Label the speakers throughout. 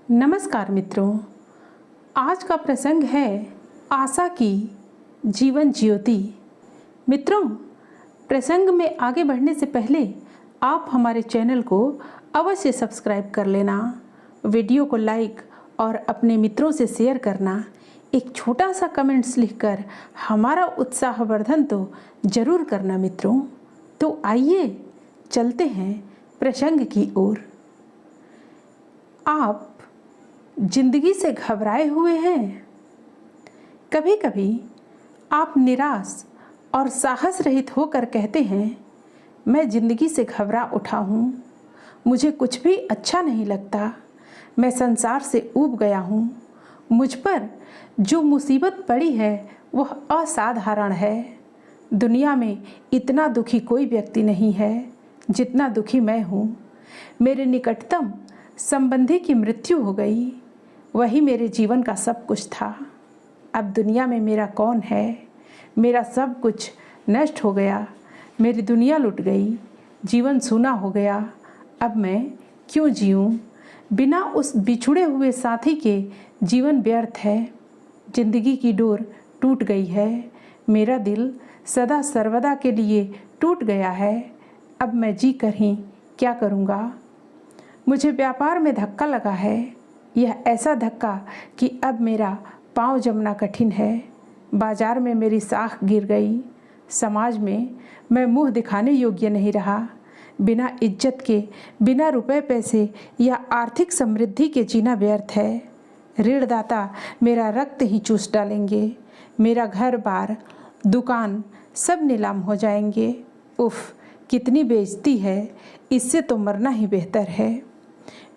Speaker 1: नमस्कार मित्रों, आज का प्रसंग है आशा की जीवन ज्योति। मित्रों, प्रसंग में आगे बढ़ने से पहले आप हमारे चैनल को अवश्य सब्सक्राइब कर लेना, वीडियो को लाइक और अपने मित्रों से शेयर करना, एक छोटा सा कमेंट्स लिखकर हमारा उत्साहवर्धन तो जरूर करना मित्रों। तो आइए चलते हैं प्रसंग की ओर। आप जिंदगी से घबराए हुए हैं? कभी कभी आप निराश और साहस रहित होकर कहते हैं, मैं जिंदगी से घबरा उठा हूँ, मुझे कुछ भी अच्छा नहीं लगता, मैं संसार से ऊब गया हूँ, मुझ पर जो मुसीबत पड़ी है वह असाधारण है। दुनिया में इतना दुखी कोई व्यक्ति नहीं है जितना दुखी मैं हूँ। मेरे निकटतम संबंधी की मृत्यु हो गई, वही मेरे जीवन का सब कुछ था। अब दुनिया में मेरा कौन है? मेरा सब कुछ नष्ट हो गया, मेरी दुनिया लुट गई, जीवन सूना हो गया। अब मैं क्यों जीऊँ? बिना उस बिछुड़े हुए साथी के जीवन व्यर्थ है। जिंदगी की डोर टूट गई है, मेरा दिल सदा सर्वदा के लिए टूट गया है। अब मैं जी कर ही क्या करूँगा? मुझे व्यापार में धक्का लगा है, यह ऐसा धक्का कि अब मेरा पाँव जमना कठिन है। बाजार में मेरी साख गिर गई, समाज में मैं मुंह दिखाने योग्य नहीं रहा। बिना इज्जत के, बिना रुपए पैसे या आर्थिक समृद्धि के जीना व्यर्थ है। ऋणदाता मेरा रक्त ही चूस डालेंगे, मेरा घर बार, दुकान सब नीलाम हो जाएंगे। उफ, कितनी बेइज्जती है, इससे तो मरना ही बेहतर है।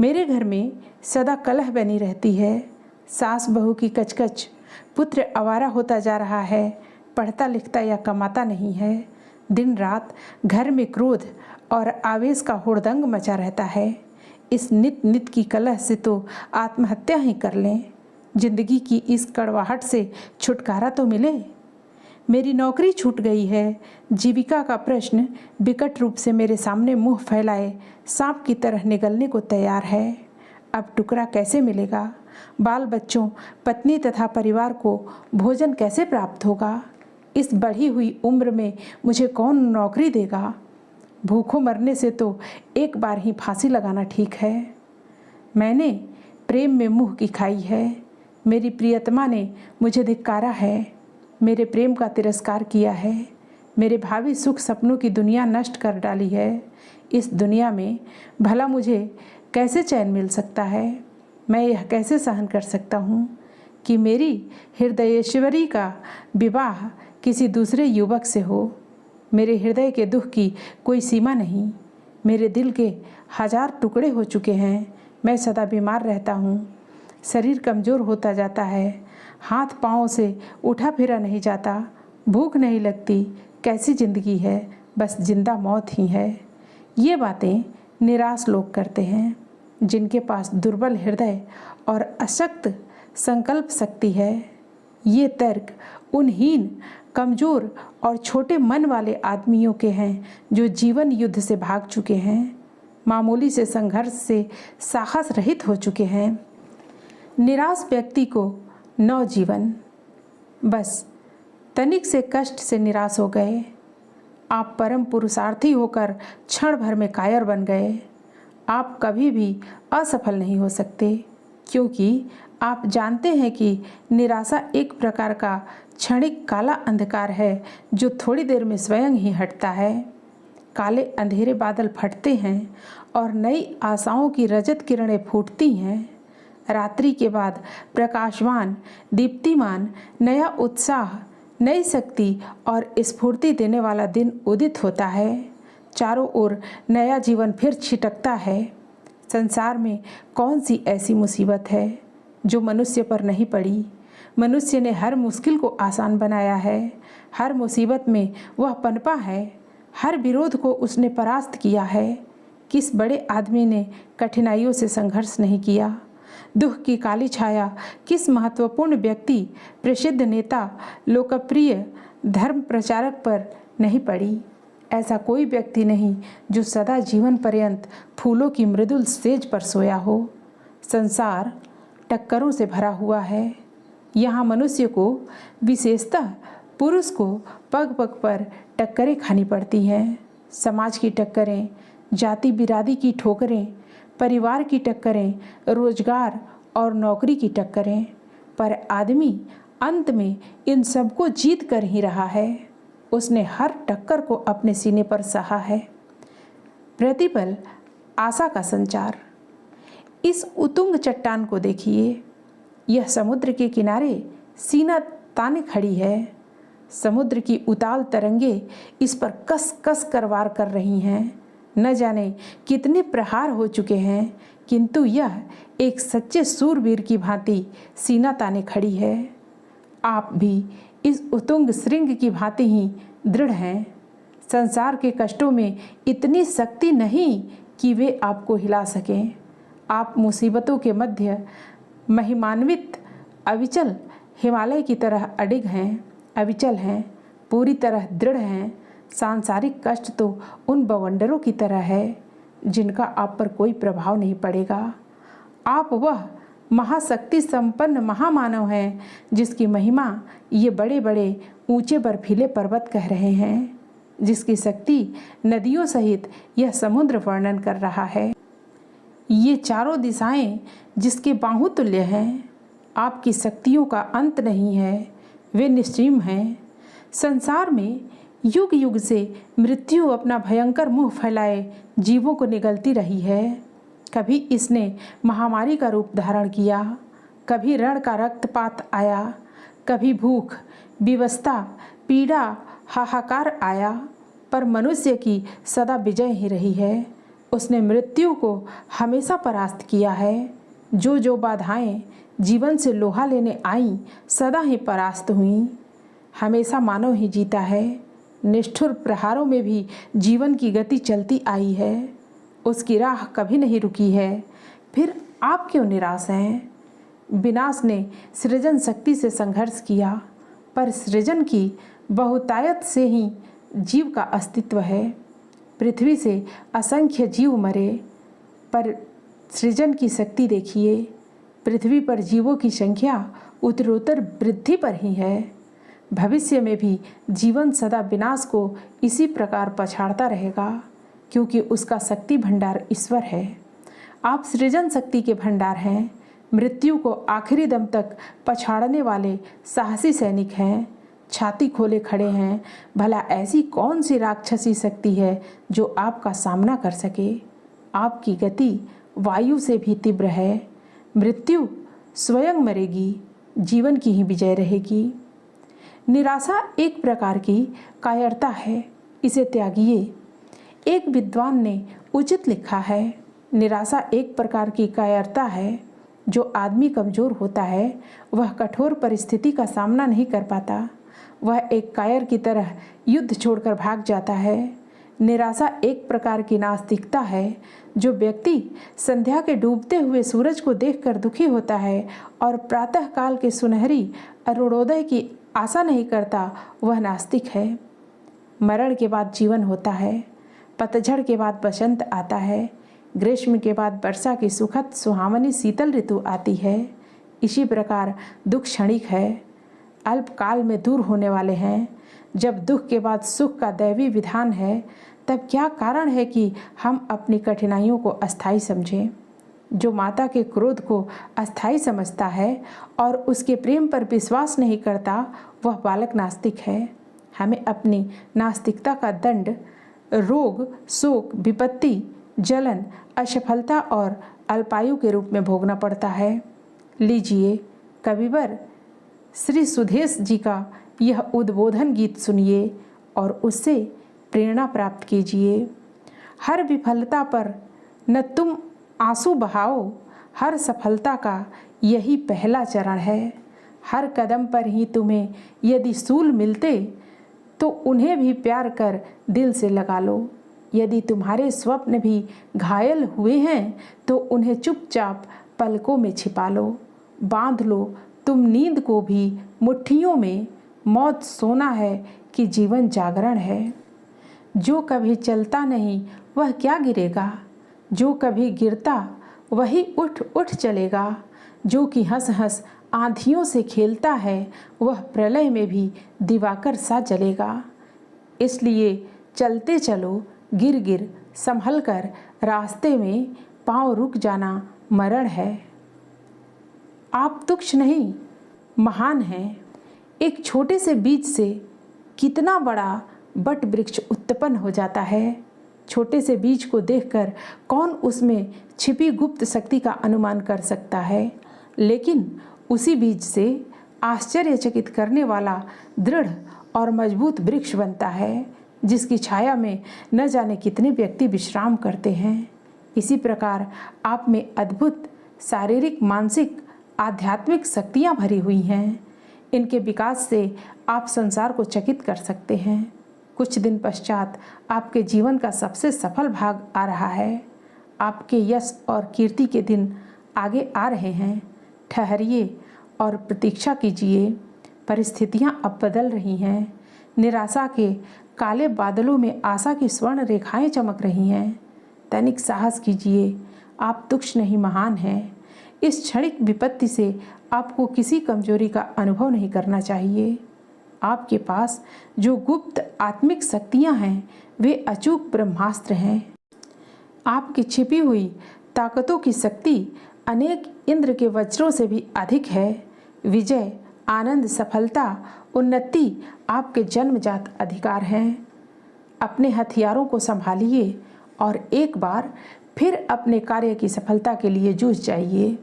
Speaker 1: मेरे घर में सदा कलह बनी रहती है, सास बहू की कचकच, पुत्र आवारा होता जा रहा है, पढ़ता लिखता या कमाता नहीं है। दिन रात घर में क्रोध और आवेश का हुड़दंग मचा रहता है। इस नित नित की कलह से तो आत्महत्या ही कर लें, जिंदगी की इस कड़वाहट से छुटकारा तो मिले। मेरी नौकरी छूट गई है, जीविका का प्रश्न विकट रूप से मेरे सामने मुंह फैलाए सांप की तरह निगलने को तैयार है। अब टुकड़ा कैसे मिलेगा? बाल बच्चों, पत्नी तथा परिवार को भोजन कैसे प्राप्त होगा? इस बढ़ी हुई उम्र में मुझे कौन नौकरी देगा? भूखों मरने से तो एक बार ही फांसी लगाना ठीक है। मैंने प्रेम में मुँह की खाई है, मेरी प्रियतमा ने मुझे धिक्कारा है, मेरे प्रेम का तिरस्कार किया है, मेरे भावी सुख सपनों की दुनिया नष्ट कर डाली है। इस दुनिया में भला मुझे कैसे चैन मिल सकता है? मैं यह कैसे सहन कर सकता हूँ कि मेरी हृदयेश्वरी का विवाह किसी दूसरे युवक से हो? मेरे हृदय के दुख की कोई सीमा नहीं, मेरे दिल के 1000 टुकड़े हो चुके हैं। मैं सदा बीमार रहता हूँ, शरीर कमज़ोर होता जाता है, हाथ पाँव से उठा फिरा नहीं जाता, भूख नहीं लगती। कैसी ज़िंदगी है, बस जिंदा मौत ही है। ये बातें निराश लोग करते हैं, जिनके पास दुर्बल हृदय और अशक्त संकल्प शक्ति है। ये तर्क उन हीन, कमज़ोर और छोटे मन वाले आदमियों के हैं जो जीवन युद्ध से भाग चुके हैं, मामूली से संघर्ष से साहस रहित हो चुके हैं। निराश व्यक्ति को नवजीवन। बस तनिक से कष्ट से निराश हो गए, आप परम पुरुषार्थी होकर क्षण भर में कायर बन गए। आप कभी भी असफल नहीं हो सकते, क्योंकि आप जानते हैं कि निराशा एक प्रकार का क्षणिक काला अंधकार है जो थोड़ी देर में स्वयं ही हटता है। काले अंधेरे बादल फटते हैं और नई आशाओं की रजत किरणें फूटती हैं। रात्रि के बाद प्रकाशवान, दीप्तिमान, नया उत्साह, नई शक्ति और स्फूर्ति देने वाला दिन उदित होता है। चारों ओर नया जीवन फिर छिटकता है। संसार में कौन सी ऐसी मुसीबत है जो मनुष्य पर नहीं पड़ी? मनुष्य ने हर मुश्किल को आसान बनाया है, हर मुसीबत में वह पनपा है, हर विरोध को उसने परास्त किया है। किस बड़े आदमी ने कठिनाइयों से संघर्ष नहीं किया? दुख की काली छाया किस महत्वपूर्ण व्यक्ति, प्रसिद्ध नेता, लोकप्रिय धर्म प्रचारक पर नहीं पड़ी? ऐसा कोई व्यक्ति नहीं जो सदा जीवन पर्यंत फूलों की मृदुल सेज पर सोया हो। संसार टक्करों से भरा हुआ है। यहाँ मनुष्य को, विशेषतः पुरुष को, पग पग पर टक्करें खानी पड़ती हैं। समाज की टक्करें, जाति बिरादरी की ठोकरें, परिवार की टक्करें, रोजगार और नौकरी की टक्करें। पर आदमी अंत में इन सबको जीत कर ही रहा है। उसने हर टक्कर को अपने सीने पर सहा है। प्रतिपल आशा का संचार। इस उतुंग चट्टान को देखिए। यह समुद्र के किनारे सीना ताने खड़ी है। समुद्र की उताल तरंगे इस पर कस कस कर वार कर रही हैं। न जाने कितने प्रहार हो चुके हैं, किंतु यह एक सच्चे सूरवीर की भांति सीना ताने खड़ी है। आप भी इस उतुंग श्रृंग की भांति ही दृढ़ हैं। संसार के कष्टों में इतनी शक्ति नहीं कि वे आपको हिला सकें। आप मुसीबतों के मध्य महिमान्वित अविचल हिमालय की तरह अडिग हैं, अविचल हैं, पूरी तरह दृढ़ हैं। सांसारिक कष्ट तो उन बवंडरों की तरह है जिनका आप पर कोई प्रभाव नहीं पड़ेगा। आप वह महाशक्ति संपन्न महामानव हैं जिसकी महिमा ये बड़े बड़े ऊंचे बर्फीले पर्वत कह रहे हैं, जिसकी शक्ति नदियों सहित यह समुद्र वर्णन कर रहा है। ये चारों दिशाएं जिसके बाहु तुल्य हैं। आपकी शक्तियों का अंत नहीं है, वे निश्चीम हैं। संसार में युग युग से मृत्यु अपना भयंकर मुंह फैलाए जीवों को निगलती रही है। कभी इसने महामारी का रूप धारण किया, कभी रण का रक्तपात आया, कभी भूख, विवशता, पीड़ा, हाहाकार आया, पर मनुष्य की सदा विजय ही रही है। उसने मृत्यु को हमेशा परास्त किया है। जो बाधाएं जीवन से लोहा लेने आईं, सदा ही परास्त हुईं। हमेशा मानव ही जीता है। निष्ठुर प्रहारों में भी जीवन की गति चलती आई है। उसकी राह कभी नहीं रुकी है। फिर आप क्यों निराश हैं? विनाश ने सृजन शक्ति से संघर्ष किया, पर सृजन की बहुतायत से ही जीव का अस्तित्व है। पृथ्वी से असंख्य जीव मरे, पर सृजन की शक्ति देखिए। पृथ्वी पर जीवों की संख्या उत्तरोत्तर वृद्धि पर ही है। भविष्य में भी जीवन सदा विनाश को इसी प्रकार पछाड़ता रहेगा, क्योंकि उसका शक्ति भंडार ईश्वर है। आप सृजन शक्ति के भंडार हैं। मृत्यु को आखिरी दम तक पछाड़ने वाले साहसी सैनिक हैं। छाती खोले खड़े हैं। भला ऐसी कौन सी राक्षसी शक्ति है जो आपका सामना कर सके? आपकी गति वायु से भी तीव्र है। मृत्यु स्वयं मरेगी, जीवन की ही विजय रहेगी। निराशा एक प्रकार की कायरता है, इसे त्यागिए। एक विद्वान ने उचित लिखा है, निराशा एक प्रकार की कायरता है। जो आदमी कमज़ोर होता है वह कठोर परिस्थिति का सामना नहीं कर पाता। वह एक कायर की तरह युद्ध छोड़कर भाग जाता है। निराशा एक प्रकार की नास्तिकता है। जो व्यक्ति संध्या के डूबते हुए सूरज को देखकर दुखी होता है और प्रातः काल के सुनहरी अरुणोदय की आशा नहीं करता, वह नास्तिक है। मरण के बाद जीवन होता है। पतझड़ के बाद बसंत आता है। ग्रीष्म के बाद वर्षा की सुखद सुहावनी शीतल ऋतु आती है। इसी प्रकार दुख क्षणिक है, अल्पकाल में दूर होने वाले हैं। जब दुख के बाद सुख का दैवी विधान है, तब क्या कारण है कि हम अपनी कठिनाइयों को अस्थायी समझें? जो माता के क्रोध को अस्थायी समझता है और उसके प्रेम पर विश्वास नहीं करता, वह बालक नास्तिक है। हमें अपनी नास्तिकता का दंड रोग, शोक, विपत्ति, जलन, असफलता और अल्पायु के रूप में भोगना पड़ता है। लीजिए, कविवर श्री सुधेश जी का यह उद्बोधन गीत सुनिए और उससे प्रेरणा प्राप्त कीजिए। हर विफलता पर न तुम आंसू बहाओ, हर सफलता का यही पहला चरण है। हर कदम पर ही तुम्हें यदि सूल मिलते तो उन्हें भी प्यार कर दिल से लगा लो। यदि तुम्हारे स्वप्न भी घायल हुए हैं तो उन्हें चुपचाप पलकों में छिपा लो। बांध लो तुम नींद को भी मुट्ठियों में। मौत सोना है कि जीवन जागरण है। जो कभी चलता नहीं वह क्या गिरेगा, जो कभी गिरता वही उठ उठ चलेगा। जो कि हंस हंस आंधियों से खेलता है, वह प्रलय में भी दिवाकर सा जलेगा। इसलिए चलते चलो गिर गिर संभल कर, रास्ते में पाँव रुक जाना मरण है। आप तुच्छ नहीं, महान हैं। एक छोटे से बीज से कितना बड़ा बट वृक्ष उत्पन्न हो जाता है। छोटे से बीज को देखकर कौन उसमें छिपी गुप्त शक्ति का अनुमान कर सकता है, लेकिन उसी बीज से आश्चर्यचकित करने वाला दृढ़ और मजबूत वृक्ष बनता है, जिसकी छाया में न जाने कितने व्यक्ति विश्राम करते हैं। इसी प्रकार आप में अद्भुत शारीरिक, मानसिक, आध्यात्मिक शक्तियाँ भरी हुई हैं। इनके विकास से आप संसार को चकित कर सकते हैं। कुछ दिन पश्चात आपके जीवन का सबसे सफल भाग आ रहा है। आपके यश और कीर्ति के दिन आगे आ रहे हैं। ठहरिए और प्रतीक्षा कीजिए। परिस्थितियां अब बदल रही हैं। निराशा के काले बादलों में आशा की स्वर्ण रेखाएं चमक रही हैं। तनिक साहस कीजिए, आप तुच्छ नहीं, महान हैं। इस क्षणिक विपत्ति से आपको किसी कमजोरी का अनुभव नहीं करना चाहिए। आपके पास जो गुप्त आत्मिक शक्तियां हैं, वे अचूक ब्रह्मास्त्र हैं। आपकी छिपी हुई ताकतों की शक्ति अनेक इंद्र के वज्रों से भी अधिक है। विजय, आनंद, सफलता, उन्नति आपके जन्मजात अधिकार हैं। अपने हथियारों को संभालिए और एक बार फिर अपने कार्य की सफलता के लिए जूझ जाइए।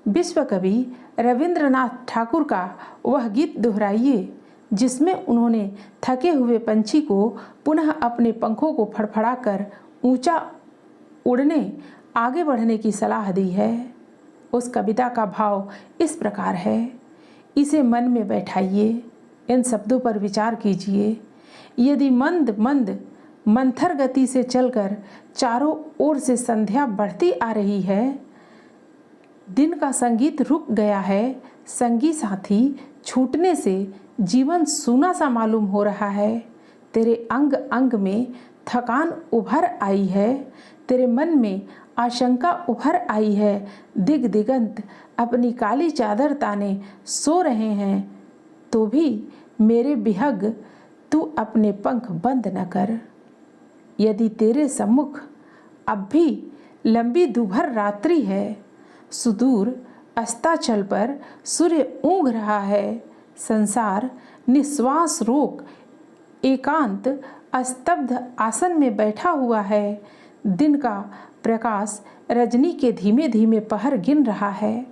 Speaker 1: विश्व कवि रविंद्रनाथ ठाकुर का वह गीत दोहराइए जिसमें उन्होंने थके हुए पंछी को पुनः अपने पंखों को फड़फड़ाकर ऊंचा उड़ने, आगे बढ़ने की सलाह दी है। उस कविता का भाव इस प्रकार है। इसे मन में बैठाइए, इन शब्दों पर विचार कीजिए। यदि मंद मंद मंथर गति से चलकर चारों ओर से संध्या बढ़ती आ रही है, दिन का संगीत रुक गया है, संगी साथी छूटने से जीवन सूना सा मालूम हो रहा है, तेरे अंग अंग में थकान उभर आई है, तेरे मन में आशंका उभर आई है, दिग दिगंत अपनी काली चादर ताने सो रहे हैं, तो भी मेरे बिहग तू अपने पंख बंद न कर। यदि तेरे सम्मुख अब भी लंबी दुभर रात्रि है, सुदूर अस्ताचल पर सूर्य ऊँघ रहा है, संसार निश्वास रोक एकांत स्तब्ध आसन में बैठा हुआ है, दिन का प्रकाश रजनी के धीमे धीमे पहर गिन रहा है,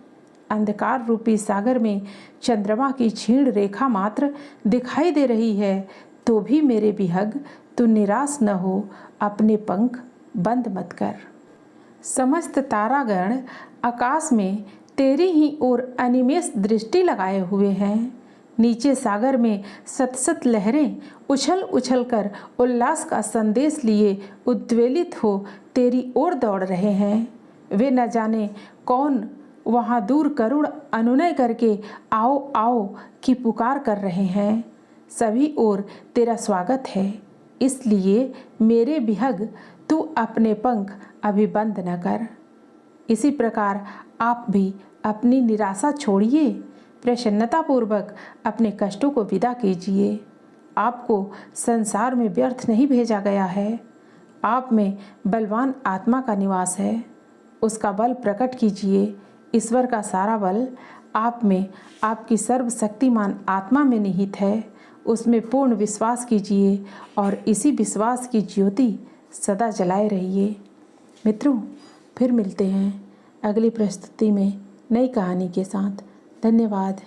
Speaker 1: अंधकार रूपी सागर में चंद्रमा की क्षीण रेखा मात्र दिखाई दे रही है, तो भी मेरे बिहग तू निराश न हो, अपने पंख बंद मत कर। समस्त तारागण आकाश में तेरी ही ओर अनिमेष दृष्टि लगाए हुए हैं। नीचे सागर में सतसत लहरें उछल उछल कर उल्लास का संदेश लिए उद्वेलित हो तेरी ओर दौड़ रहे हैं। वे न जाने कौन वहाँ दूर करुण अनुनय करके आओ आओ की पुकार कर रहे हैं। सभी ओर तेरा स्वागत है, इसलिए मेरे बिहग तू अपने पंख अभी बंद न कर। इसी प्रकार आप भी अपनी निराशा छोड़िए, प्रसन्नतापूर्वक अपने कष्टों को विदा कीजिए। आपको संसार में व्यर्थ नहीं भेजा गया है। आप में बलवान आत्मा का निवास है, उसका बल प्रकट कीजिए। ईश्वर का सारा बल आप में, आपकी सर्वशक्तिमान आत्मा में निहित है। उसमें पूर्ण विश्वास कीजिए और इसी विश्वास की ज्योति सदा जलाए रहिए। मित्रों, फिर मिलते हैं अगली प्रस्तुति में नई कहानी के साथ। धन्यवाद।